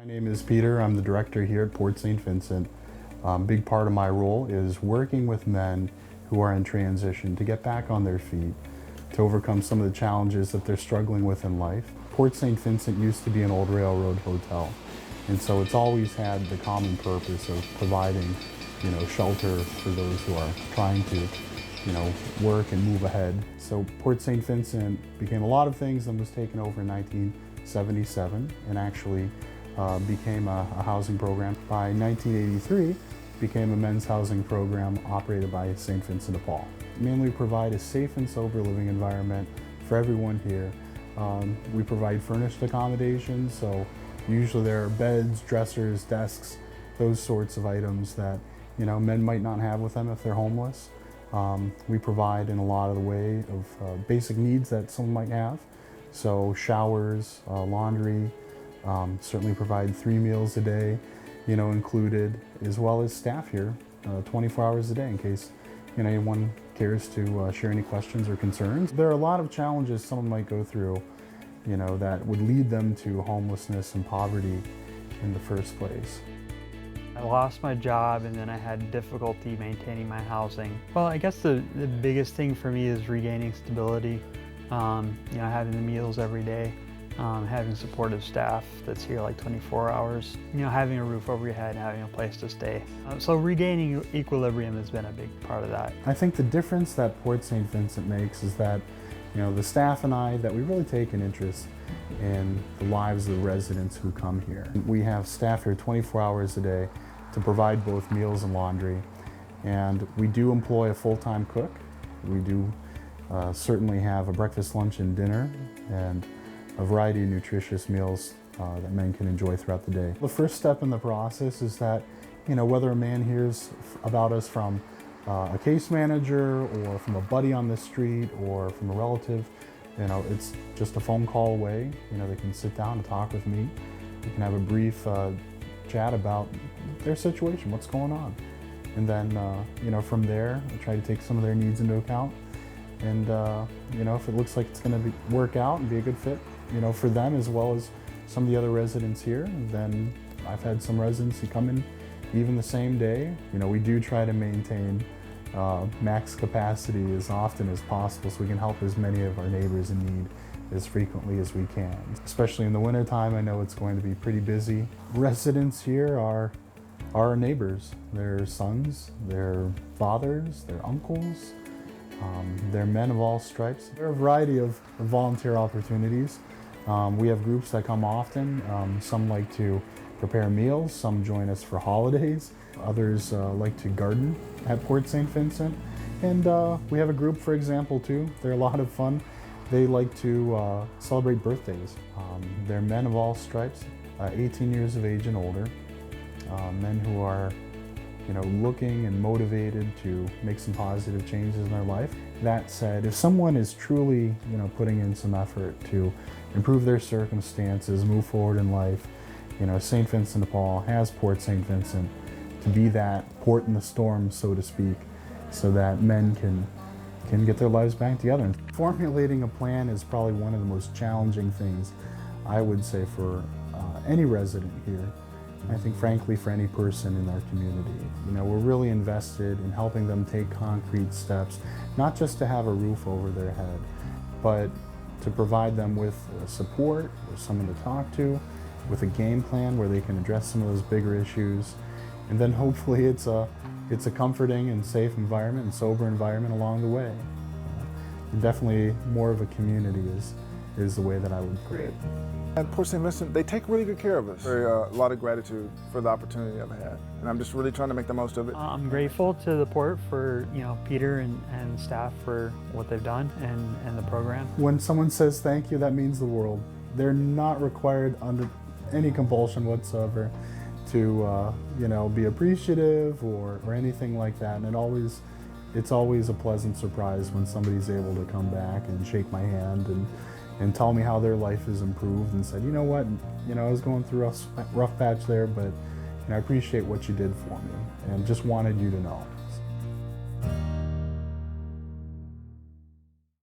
My name is Peter. I'm the director here at Port St. Vincent. Big part of my role is working with men who are in transition to get back on their feet, to overcome some of the challenges that they're struggling with in life. Port St. Vincent used to be an old railroad hotel, and so it's always had the common purpose of providing, shelter for those who are trying to, work and move ahead. So Port St. Vincent became a lot of things and was taken over in 1977 and actually became a housing program. By 1983, became a men's housing program operated by St. Vincent de Paul. Mainly provide a safe and sober living environment for everyone here. We provide furnished accommodations, so usually there are beds, dressers, desks, those sorts of items that men might not have with them if they're homeless. We provide in a lot of the way of basic needs that someone might have. So showers, laundry, certainly provide 3 meals a day, included, as well as staff here 24 hours a day in case anyone cares to share any questions or concerns. There are a lot of challenges someone might go through, that would lead them to homelessness and poverty in the first place. I lost my job and then I had difficulty maintaining my housing. Well, I guess the biggest thing for me is regaining stability, having the meals every day, having supportive staff that's here like 24 hours, having a roof over your head, having a place to stay. So regaining equilibrium has been a big part of that. I think the difference that Port St. Vincent makes is that the staff and I, that we really take an interest in the lives of the residents who come here. We have staff here 24 hours a day to provide both meals and laundry, and we do employ a full-time cook. We do certainly have a breakfast, lunch, and dinner, and a variety of nutritious meals that men can enjoy throughout the day. The first step in the process is that, whether a man hears about us from a case manager or from a buddy on the street or from a relative, it's just a phone call away. They can sit down and talk with me. We can have a brief chat about their situation, what's going on. And then, from there, I try to take some of their needs into account. And, if it looks like it's going to work out and be a good fit, for them as well as some of the other residents here, then I've had some residents who come in even the same day. We do try to maintain max capacity as often as possible so we can help as many of our neighbors in need as frequently as we can. Especially in the wintertime, I know it's going to be pretty busy. Residents here are our neighbors. Their sons, their fathers, their uncles, they're men of all stripes. There are a variety of volunteer opportunities. We have groups that come often. Some like to prepare meals, some join us for holidays. Others like to garden at Port St. Vincent. And we have a group, for example, too. They're a lot of fun. They like to celebrate birthdays. They're men of all stripes, 18 years of age and older. Men who are looking and motivated to make some positive changes in their life. That said, if someone is truly, putting in some effort to improve their circumstances, move forward in life, St. Vincent de Paul has Port St. Vincent to be that port in the storm, so to speak, so that men can get their lives back together. And formulating a plan is probably one of the most challenging things, I would say, for any resident here. I think, frankly, for any person in our community. We're really invested in helping them take concrete steps, not just to have a roof over their head, but to provide them with support, with someone to talk to, with a game plan where they can address some of those bigger issues. And then hopefully it's a comforting and safe environment and sober environment along the way. Definitely more of a community is the way that I would put it. At Port St. Vincent, they take really good care of us. A lot of gratitude for the opportunity I've had, and I'm just really trying to make the most of it. I'm grateful to the port for Peter and staff for what they've done and the program. When someone says thank you, that means the world. They're not required under any compulsion whatsoever to be appreciative or anything like that. And it's always a pleasant surprise when somebody's able to come back and shake my hand and tell me how their life has improved and said, what, I was going through a rough patch there, but I appreciate what you did for me and just wanted you to know.